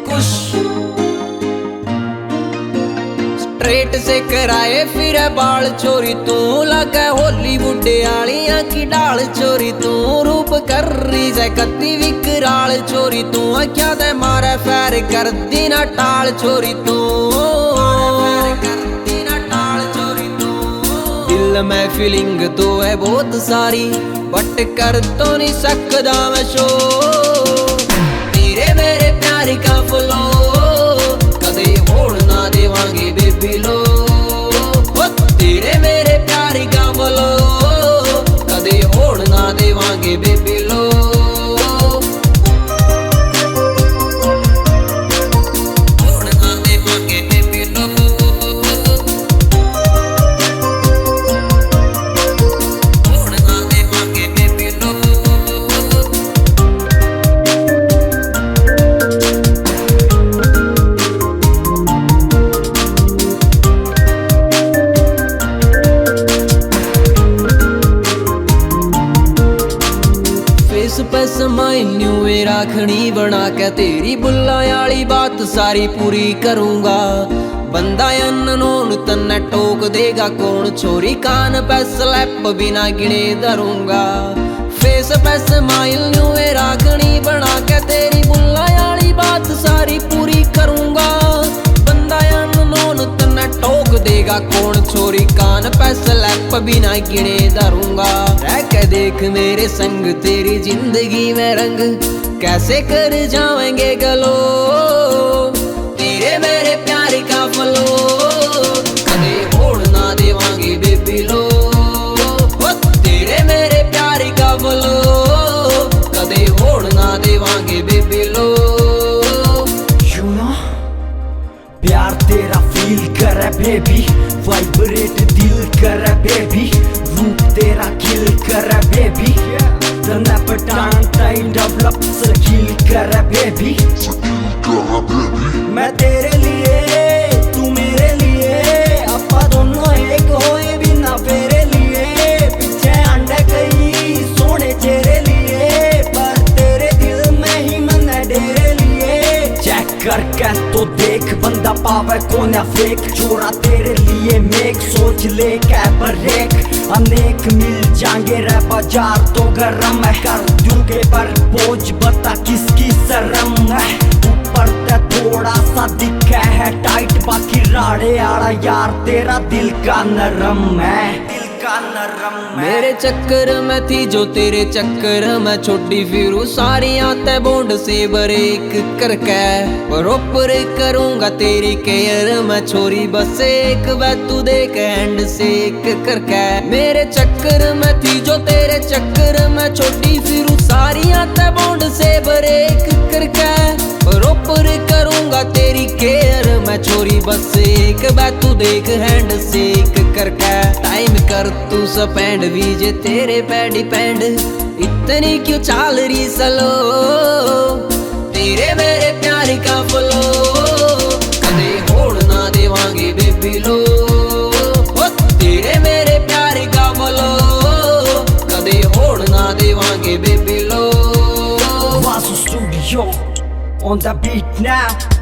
कुछ स्ट्रेट से कराए फिर बाल चोरी तू लगे हॉलीवुड आलियां की डाल चोरी तू रूप कर रही है कत्ती विकराल चोरी तू क्या दे मारे फैर कर दी ना टाल चोरी तू दिल में फीलिंग तो है बहुत सारी बट कर तो नहीं सकदा मैं शो तेरे मेरे प्यार का फ्लो कदे होड़ ना देवांगे बेबी लो तेरे मेरे प्यार का फ्लो कदे होड़ ना देवांगे बेबी लो पे स्माइल न्यू राखनी बना के तेरी बुल्ला वाली बात सारी पूरी करूंगा बंदा अननोन तन्ने टोक देगा कौन छोरी कान पे स्लैप बिना गिने धरूंगा फेस पे स्माइल न्यू राखनी बना के तेरी बुल्ला वाली बात सारी पूरी करूंगा बंदा अननोन तन्ने टोक देगा कौन छोरी कान पे स्लैप बिना गिने धरूंगा रह के देख मेरे संग तेरी जिंदगी में रंग कैसे कर जाएंगे गलो तेरे मेरे प्यार का फ्लो कदे होड़ ना देवांगे बेबी लो तेरे मेरे प्यार का फ्लो कदे होड़ ना देवांगे बेबी लो प्यार तेरा फील करे बेबी वाइब्रेट दिल करे बेबी रूप तेरा किल करे बेबी तन्ने पटान टाइम डेवलप स्किल करे बेबी मैं तेरे लिए तू मेरे लिए अपा दोनों एक होए बिना फेरे लिए पीछे अंडे कई सोने तेरे लिए पर तेरे दिल में ही मन डेरे लिए चेक करके तो देख बंदा पावे कौन है फेक छोरा तेरे लिए मेक सोच ले क्या ब्रेक अनेक मिल जाएंगे रे बाजार तो गरम है कर दूंगे पर बोझ बता किसकी शर्म है ऊपर ते थोड़ा सा दिखा है टाइट बाकी राड़े आड़ा यार तेरा दिल का नरम है मेरे चक्कर में थी जो तेरे चक्कर में छोटी फिरू सारी आते बोंड से ब्रेक करके बरोबर करूंगा तेरी केयर में छोरी बस एक बात तू देख हैंड से करके मेरे चक्कर में थी जो तेरे चक्कर में छोटी फिरू सारी आते बोंड से ब्रेक करके बरोबर करूंगा तेरी केयर में छोरी बस एक बात तू देख हैंड से करके टाइम कर तू स्पेंड वीजे तेरे पे डिपेंड इतनी क्यों चाल रही सलो तेरे मेरे प्यार का फ्लो कदे होड़ ना देवांगे बेबी लो तेरे मेरे प्यार का फ्लो कदे होड़ ना देवांगे बेबी लो Vasu studio on the beat now